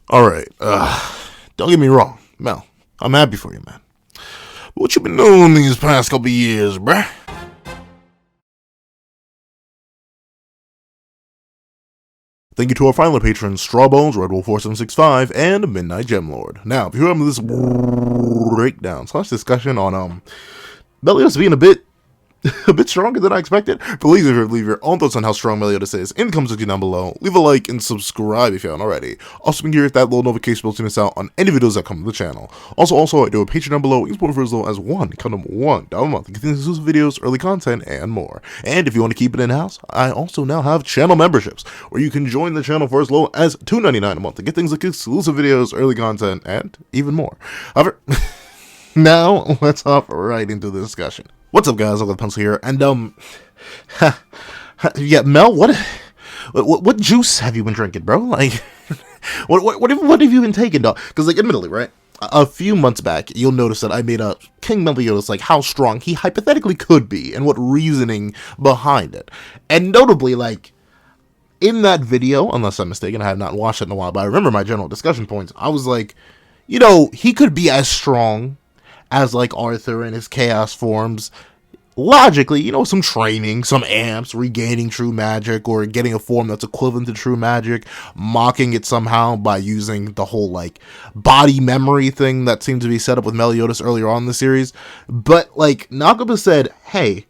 Alright, don't get me wrong, Mel, I'm happy for you, man. But what you been doing these past couple years, bruh? Thank you to our final patrons, Strawbones, Redwolf4765, and Midnight Gemlord. Now, if you're having this breakdown / discussion on Meliodas being a bit stronger than I expected, please leave your own thoughts on how strong Meliodas is in the comment section down below. Leave a like and subscribe if you haven't already. Also, be here with that little notification bell to miss out on any videos that come to the channel. Also, I do a Patreon down below. You can support for as low as $1 a month to get things exclusive videos, early content, and more. And if you want to keep it in-house, I also now have channel memberships, where you can join the channel for as low as $2.99 a month to get things like exclusive videos, early content, and even more. However, now let's hop right into the discussion. What's up, guys? I'll get Pencil here, and yeah, Mel, what juice have you been drinking, bro? Like, what have you been taking, dog? Because, like, admittedly, right, a few months back, you'll notice that I made a King Meliodas, like, how strong he hypothetically could be, and what reasoning behind it, and notably, like, in that video, unless I'm mistaken, I have not watched it in a while, but I remember my general discussion points. I was like, you know, he could be as strong as, like, Arthur in his chaos forms. Logically, you know, some training, some amps, regaining true magic, or getting a form that's equivalent to true magic, mocking it somehow by using the whole, like, body memory thing that seemed to be set up with Meliodas earlier on in the series. But, like, Nakaba said, hey,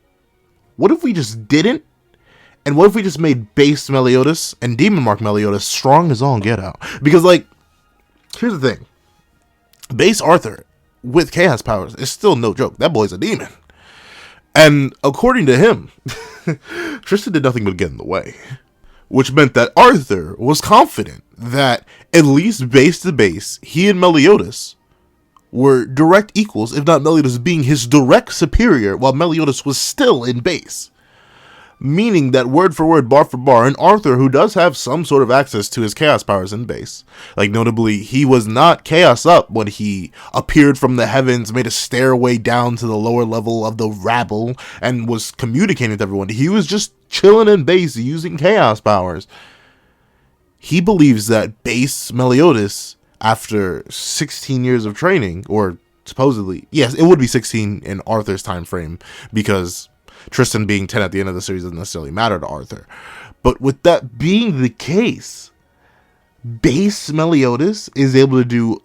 what if we just didn't? And what if we just made base Meliodas and Demon Mark Meliodas strong as all get out? Because, like, here's the thing. Base Arthur with chaos powers is still no joke. That boy's a demon. And according to him, Tristan did nothing but get in the way. Which meant that Arthur was confident that, at least base to base, he and Meliodas were direct equals, if not Meliodas being his direct superior, while Meliodas was still in base. Meaning that word for word, bar for bar, and Arthur, who does have some sort of access to his chaos powers in base, like notably, he was not chaos up when he appeared from the heavens, made a stairway down to the lower level of the rabble, and was communicating with everyone. He was just chilling in base, using chaos powers. He believes that base Meliodas, after 16 years of training, or supposedly, yes, it would be 16 in Arthur's time frame, because Tristan being 10 at the end of the series doesn't necessarily matter to Arthur. But with that being the case, base Meliodas is able to do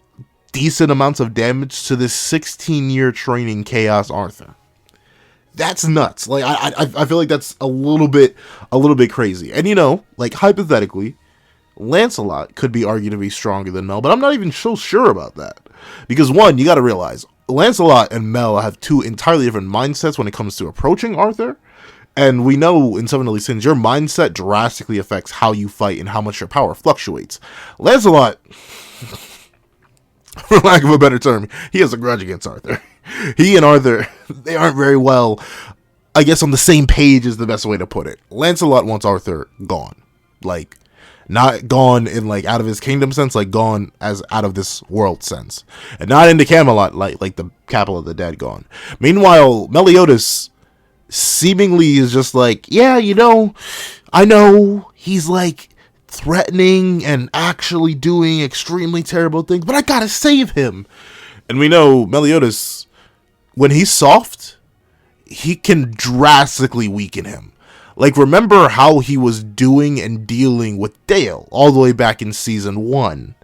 decent amounts of damage to this 16-year training Chaos Arthur. That's nuts. Like, I feel like that's a little bit crazy. And, you know, like, hypothetically, Lancelot could be argued to be stronger than Mel, but I'm not even so sure about that. Because, one, you gotta realize, Lancelot and Mel have two entirely different mindsets when it comes to approaching Arthur. And we know in Seven Deadly Sins, your mindset drastically affects how you fight and how much your power fluctuates. Lancelot, for lack of a better term, he has a grudge against Arthur. He and Arthur, they aren't very well, I guess, on the same page is the best way to put it. Lancelot wants Arthur gone. Like, not gone in, like, out of his kingdom sense, like, gone as out of this world sense. And not into Camelot, like the capital of the dead, gone. Meanwhile, Meliodas seemingly is just like, yeah, you know, I know he's, like, threatening and actually doing extremely terrible things, but I gotta save him. And we know Meliodas, when he's soft, he can drastically weaken him. Like, remember how he was doing and dealing with Dale all the way back in season 1.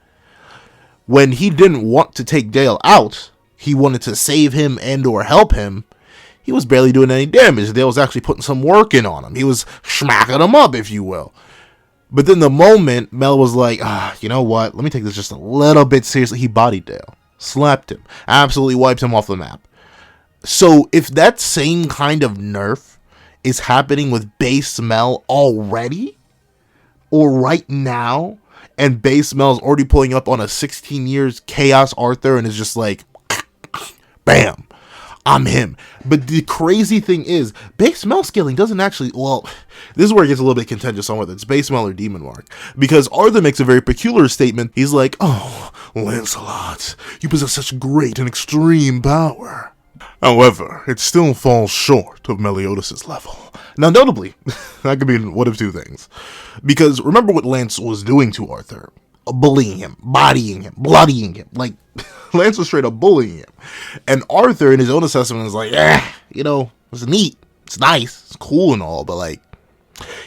When he didn't want to take Dale out, he wanted to save him and or help him, he was barely doing any damage. Dale was actually putting some work in on him. He was smacking him up, if you will. But then the moment Mel was like, you know what, let me take this just a little bit seriously, he bodied Dale. Slapped him. Absolutely wiped him off the map. So if that same kind of nerf is happening with base Mel already, or right now, and base Mel's already pulling up on a 16 years Chaos Arthur and is just like, bam, I'm him. But the crazy thing is, base Mel scaling doesn't actually, well, this is where it gets a little bit contentious on whether it's base Mel or Demon Mark, because Arthur makes a very peculiar statement. He's like, oh, Lancelot, you possess such great and extreme power. However, it still falls short of Meliodas' level. Now, notably, that could be one of two things. Because remember what Lance was doing to Arthur. bullying him, bodying him, bloodying him. Like, Lance was straight up bullying him. And Arthur, in his own assessment, was like, it's neat, it's nice, it's cool and all, but like,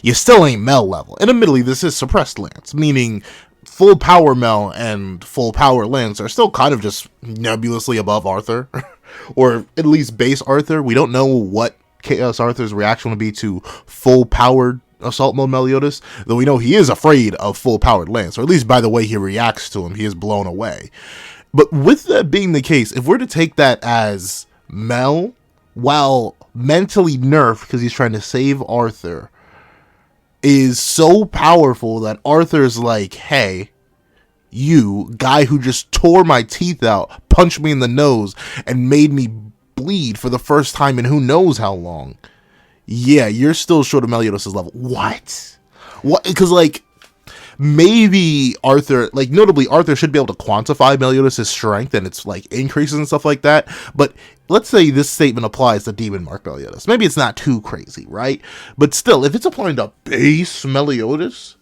you still ain't Mel level. And admittedly, this is suppressed Lance, meaning full power Mel and full power Lance are still kind of just nebulously above Arthur, or at least base Arthur. We don't know what Chaos Arthur's reaction would be to full powered assault mode Meliodas, though we know he is afraid of full powered Lance, or at least by the way he reacts to him, he is blown away. But with that being the case, if we're to take that as Mel, while mentally nerfed because he's trying to save Arthur, is so powerful that Arthur's like, hey, you, guy who just tore my teeth out, punched me in the nose, and made me bleed for the first time in who knows how long. Yeah, you're still short of Meliodas' level. What? Because, like, maybe Arthur, like, notably, Arthur should be able to quantify Meliodas' strength and its, like, increases and stuff like that. But let's say this statement applies to Demon Mark Meliodas. Maybe it's not too crazy, right? But still, if it's applying to base Meliodas,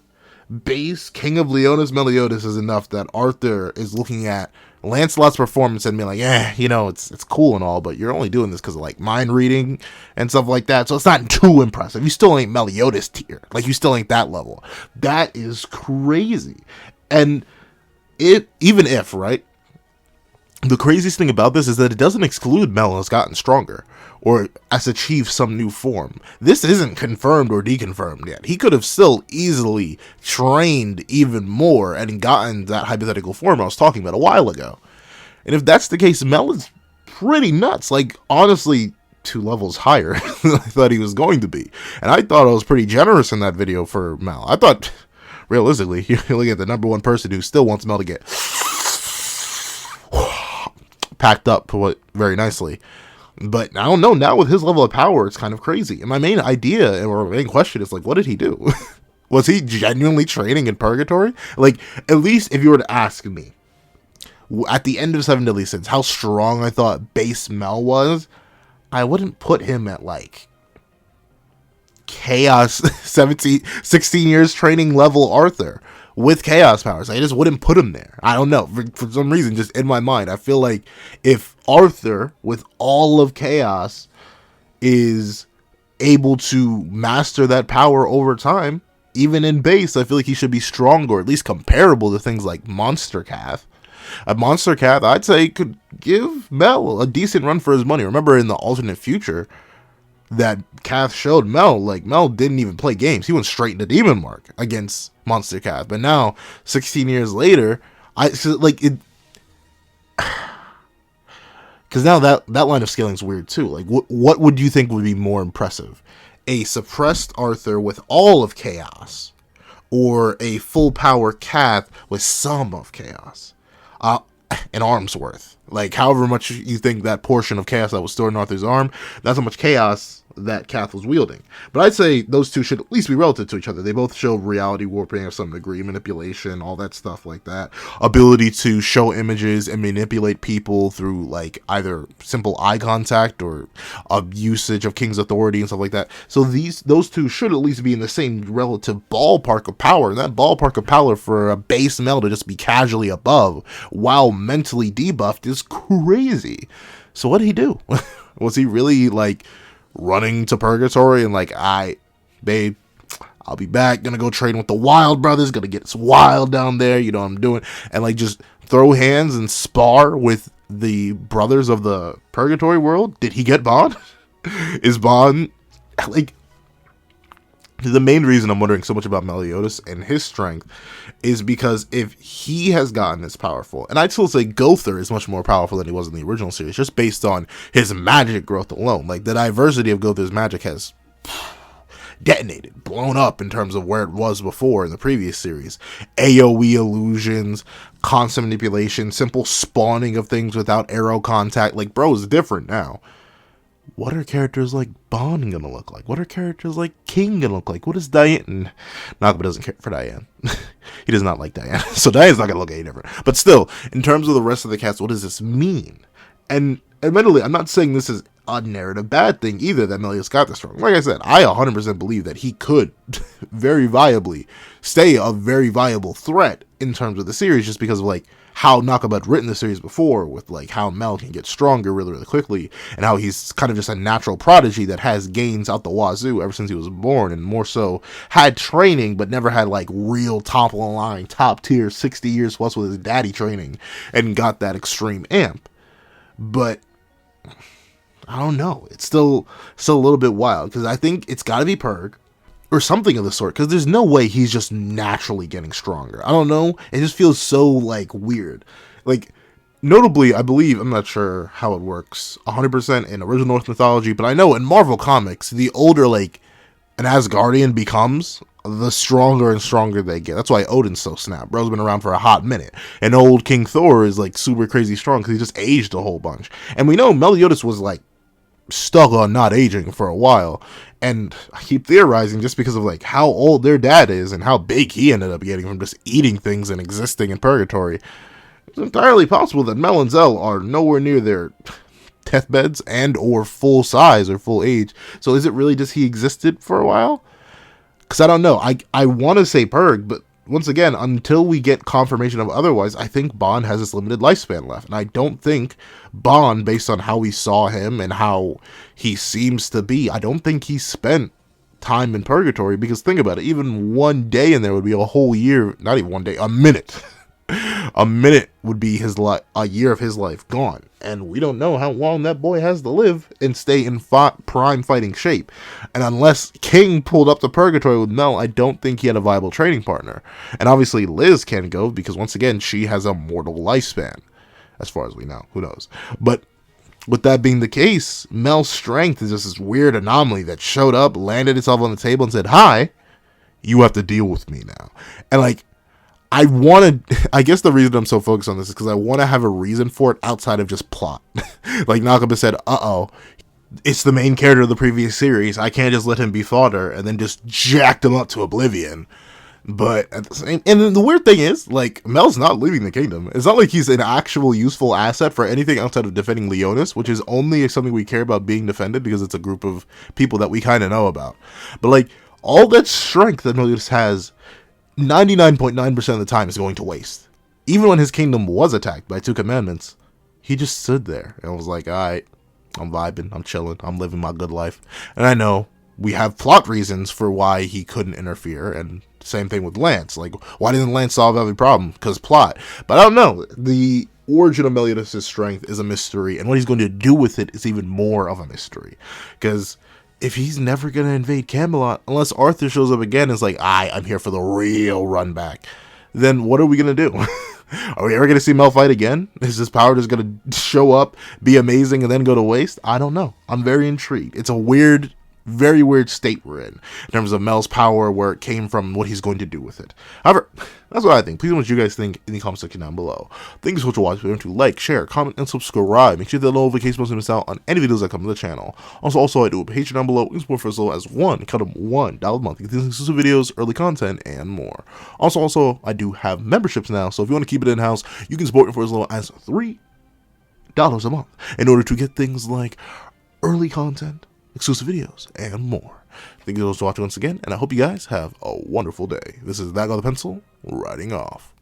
base King of Leonis Meliodas is enough that Arthur is looking at Lancelot's performance and being like, it's cool and all, but you're only doing this because of, like, mind reading and stuff like that, so it's not too impressive. You still ain't Meliodas tier. Like, you still ain't that level. That is crazy. And even if, right, the craziest thing about this is that it doesn't exclude Mel has gotten stronger or has achieved some new form. This isn't confirmed or deconfirmed yet. He could have still easily trained even more and gotten that hypothetical form I was talking about a while ago. And if that's the case, Mel is pretty nuts. Like, honestly, 2 levels higher than I thought he was going to be. And I thought I was pretty generous in that video for Mel. I thought, realistically, you're looking at the number one person who still wants Mel to get packed up very nicely. But I don't know, now with his level of power, it's kind of crazy. And my main idea, or main question is, like, what did he do? Was he genuinely training in Purgatory? Like, at least if you were to ask me, at the end of 7 Deadly Sins, how strong I thought base Mel was, I wouldn't put him at, like, Chaos 16 years training level Arthur with Chaos powers. I just wouldn't put him there. I don't know. For some reason, just in my mind, I feel like if Arthur, with all of Chaos, is able to master that power over time, even in base, I feel like he should be stronger, or at least comparable to things like Monster Cath. A Monster Cath, I'd say, could give Mel a decent run for his money. Remember, in the alternate future that Cath showed Mel, like, Mel didn't even play games. He went straight into Demon Mark against Monster Cath. But now, 16 years later, because now that line of scaling is weird too. Like, what would you think would be more impressive? A suppressed Arthur with all of Chaos, or a full power Cath with some of Chaos? An arm's worth. Like, however much you think that portion of Chaos that was stored in Arthur's arm, that's how much Chaos that Cath was wielding. But I'd say those two should at least be relative to each other. They both show reality warping of some degree, manipulation, all that stuff like that. Ability to show images and manipulate people through, like, either simple eye contact or a usage of King's authority and stuff like that. So those two should at least be in the same relative ballpark of power. And that ballpark of power for a base Mel to just be casually above while mentally debuffed is crazy. So what did he do? Was he really, like, running to Purgatory and like, babe, I'll be back, gonna go train with the Wild Brothers, gonna get wild down there, you know what I'm doing, and like just throw hands and spar with the brothers of the Purgatory world? Did he get Bond? Is Bond, like, the main reason I'm wondering so much about Meliodas and his strength is because if he has gotten this powerful, and I'd still say Gother is much more powerful than he was in the original series, just based on his magic growth alone. Like, the diversity of Gother's magic has detonated, blown up in terms of where it was before in the previous series. AoE illusions, constant manipulation, simple spawning of things without arrow contact. Like, bro, it's different now. What are characters like Bond gonna look like? What are characters like King gonna look like? What is Diane? Nagaba doesn't care for Diane. He does not like Diane. So Diane's not gonna look any different. But still, in terms of the rest of the cast, what does this mean? And admittedly, I'm not saying this is a narrative bad thing either that Meliodas got this strong. Like I said, I 100% believe that he could very viably stay a very viable threat in terms of the series, just because of like how Nakaba had written the series before, with like how Mel can get stronger really, really quickly, and how he's kind of just a natural prodigy that has gains out the wazoo ever since he was born, and more so had training, but never had like real top of the line, top tier, 60 years plus with his daddy training, and got that extreme amp. But I don't know. It's still a little bit wild, because I think it's got to be Purg or something of the sort, because there's no way he's just naturally getting stronger. I don't know. It just feels so like weird. Like, notably, I believe, I'm not sure how it works 100% in original Norse mythology, but I know in Marvel Comics, the older like an Asgardian becomes, the stronger and stronger they get. That's why Odin's so snap. Bro's been around for a hot minute. And old King Thor is like super crazy strong because he just aged a whole bunch. And we know Meliodas was like stuck on not aging for a while, and I keep theorizing just because of like how old their dad is and how big he ended up getting from just eating things and existing in purgatory. It's entirely possible that Mel and Zell are nowhere near their deathbeds and or full size or full age. So is it really just he existed for a while? Because I don't know. I want to say Purg, but once again, until we get confirmation of otherwise, I think Bond has this limited lifespan left. And I don't think Bond, based on how we saw him and how he seems to be, I don't think he spent time in purgatory. Because think about it, even one day in there would be a whole year, not even one day, a minute. A minute would be a year of his life gone. And we don't know how long that boy has to live and stay in prime fighting shape. And unless King pulled up to purgatory with Mel, I don't think he had a viable training partner. And obviously Liz can't go because, once again, she has a mortal lifespan. As far as we know. Who knows? But with that being the case, Mel's strength is just this weird anomaly that showed up, landed itself on the table and said, "Hi, you have to deal with me now." And like, I guess the reason I'm so focused on this is because I want to have a reason for it outside of just plot. Like Nakaba said, it's the main character of the previous series. I can't just let him be fodder and then just jacked him up to oblivion. But at the same, and the weird thing is, like, Mel's not leaving the kingdom. It's not like he's an actual useful asset for anything outside of defending Leonis, which is only something we care about being defended because it's a group of people that we kind of know about. But like, all that strength that Meliodas has, 99.9% of the time is going to waste. Even when his kingdom was attacked by 2 commandments, he just stood there and was like, alright, I'm vibing, I'm chilling, I'm living my good life. And I know we have plot reasons for why he couldn't interfere, and same thing with Lance. Like, why didn't Lance solve every problem? Because plot. But I don't know. The origin of Meliodas' strength is a mystery, and what he's going to do with it is even more of a mystery. Because if he's never going to invade Camelot, unless Arthur shows up again and is like, I'm here for the real run back, then what are we going to do? Are we ever going to see Mel fight again? Is his power just going to show up, be amazing, and then go to waste? I don't know. I'm very intrigued. It's a weird, very weird state we're in terms of Mel's power, where it came from, what he's going to do with it. However, that's what I think. Please let me know what you guys think in the comment section down below. Thank you so much for watching. Remember to like, share, comment, and subscribe. Make sure that notification bell to miss out on any videos that come to the channel. Also, I do a Patreon down below. You can support for as low as $1 a month. You get these exclusive videos, early content, and more. Also, I do have memberships now, so if you want to keep it in-house, you can support it for as low as $3 a month in order to get things like early content, exclusive videos, and more. Thank you so much for watching once again, and I hope you guys have a wonderful day. This is That Guy with the Pencil, writing off.